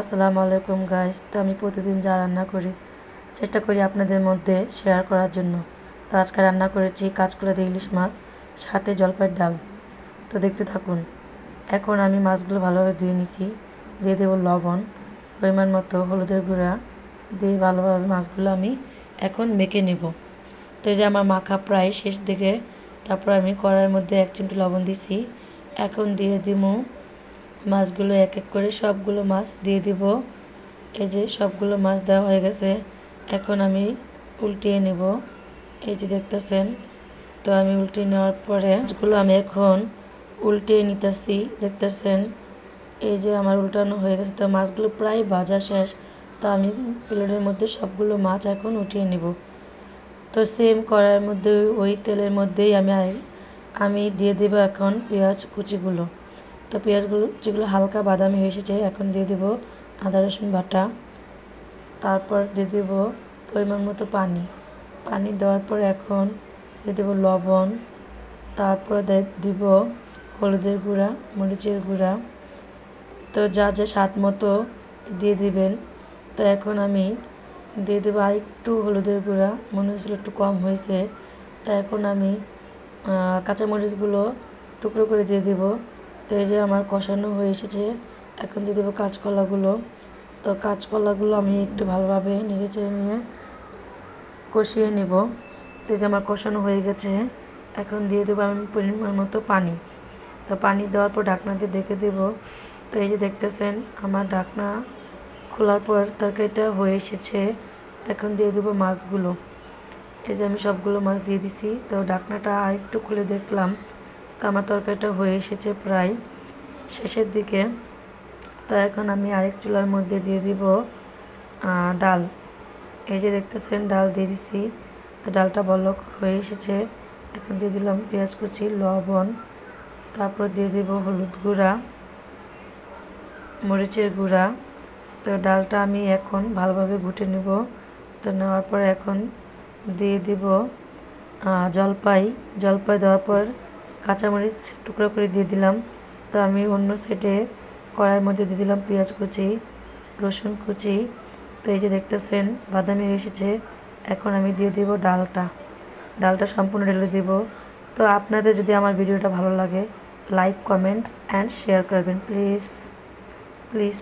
আসসালামু আলাইকুম গাইস। তো আমি প্রতিদিন যা রান্না করি চেষ্টা করি আপনাদের মধ্যে শেয়ার করার জন্য। তো আজকে রান্না করেছি কাঁচকলা দিয়ে ইলিশ মাছ, সাথে জলপাইয়ের ডাল। তো দেখতে থাকুন। এখন আমি মাছগুলো ভালোভাবে ধুয়ে নিয়েছি, দিয়ে দেবো লবণ, পরিমাণ মতো হলুদের গুঁড়া দিয়ে ভালোভাবে মাছগুলো আমি এখন মেখে নেব। তো এই যে আমার মাখা প্রায় শেষ দিকে। তারপর আমি কড়াইয়ের মধ্যে 1 চিমটি লবণ দিছি। এখন দিয়ে দিব মাছগুলো এক এক করে, সবগুলো মাছ দিয়ে দিব। এই যে সবগুলো মাছ দেওয়া হয়ে গেছে। এখন আমি উল্টিয়ে নেব। এই যে তো আমি উল্টিয়ে নেওয়ার পরে মাছগুলো আমি এখন উল্টিয়ে নিতেছি, দেখতেছেন। এই যে আমার উল্টানো হয়ে গেছে। তো মাছগুলো প্রায় ভাজা শেষ। তো আমি প্লেটের মধ্যে সবগুলো মাছ এখন উঠিয়ে নেব। তো সেম কড়াইয়ের মধ্যে ওই তেলের মধ্যেই আমি দিয়ে দেবো এখন পেঁয়াজ কুচিগুলো। তো পেঁয়াজগুলো যেগুলো হালকা বাদামি হয়ে এসেছে, এখন দিয়ে দেবো আদা রসুন বাটা। তারপর দিয়ে দেবো পরিমাণ মতো পানি দেওয়ার পর এখন দিয়ে দেবো লবণ। তারপর দিব হলুদের গুঁড়া, মরিচের গুঁড়া। তো যা যা স্বাদ মতো দিয়ে দিবেন। তো এখন আমি দিয়ে দেবো আর একটু হলুদের গুঁড়া, মনে হয়েছিল একটু কম হয়েছে। তো এখন আমি কাঁচামরিচগুলো টুকরো করে দিয়ে দেবো। তো এই যে আমার কষানো হয়ে এসেছে। এখন দিয়ে দেবো কাঁচকলাগুলো। তো কাঁচকলাগুলো আমি একটু ভালোভাবে নেড়ে চেড়ে নিয়ে কষিয়ে নেব। তো এই যে আমার কষানো হয়ে গেছে। এখন দিয়ে দেবো আমি পরিমাণ মতো পানি। তো পানি দেওয়ার পর ঢাকনা দিয়ে ঢেকে দেবো। তো এই যে দেখতেছেন আমার ঢাকনা খোলার পর তরকারিটা হয়ে এসেছে। এখন দিয়ে দেবো মাছগুলো। এই যে আমি সবগুলো মাছ দিয়ে দিছি। তো ঢাকনাটা আর একটু খুলে দেখলাম, তো আমার তরকারিটা হয়ে এসেছে প্রায় শেষের দিকে। তো এখন আমি আরেক চুলার মধ্যে দিয়ে দিব ডাল। এই যে দেখতেছেন ডাল দিয়ে দিছি। তো ডালটা বলক হয়ে এসেছে। এখন দিয়ে দিলাম পেঁয়াজ কুচি, লবণ। তারপর দিয়ে দেব হলুদ গুঁড়া, মরিচের গুঁড়া। তো ডালটা আমি এখন ভালোভাবে ঘুটে নেব। তো নেওয়ার পর এখন দিয়ে দিব জলপাই দেওয়ার পর কাঁচামরিচ টুকরো করে দিয়ে দিলাম। তো আমি অন্য সাইডে কড়াইয়ের মধ্যে দিয়ে দিলাম পেঁয়াজ কুচি, রসুন কুচি। তো এই যে দেখতেছেন বাদামি এসেছে। এখন আমি দিয়ে দিব ডালটা সম্পূর্ণ ঢেলে দেব। তো আপনাদের যদি আমার ভিডিওটা ভালো লাগে, লাইক, কমেন্টস অ্যান্ড শেয়ার করবেন প্লিজ।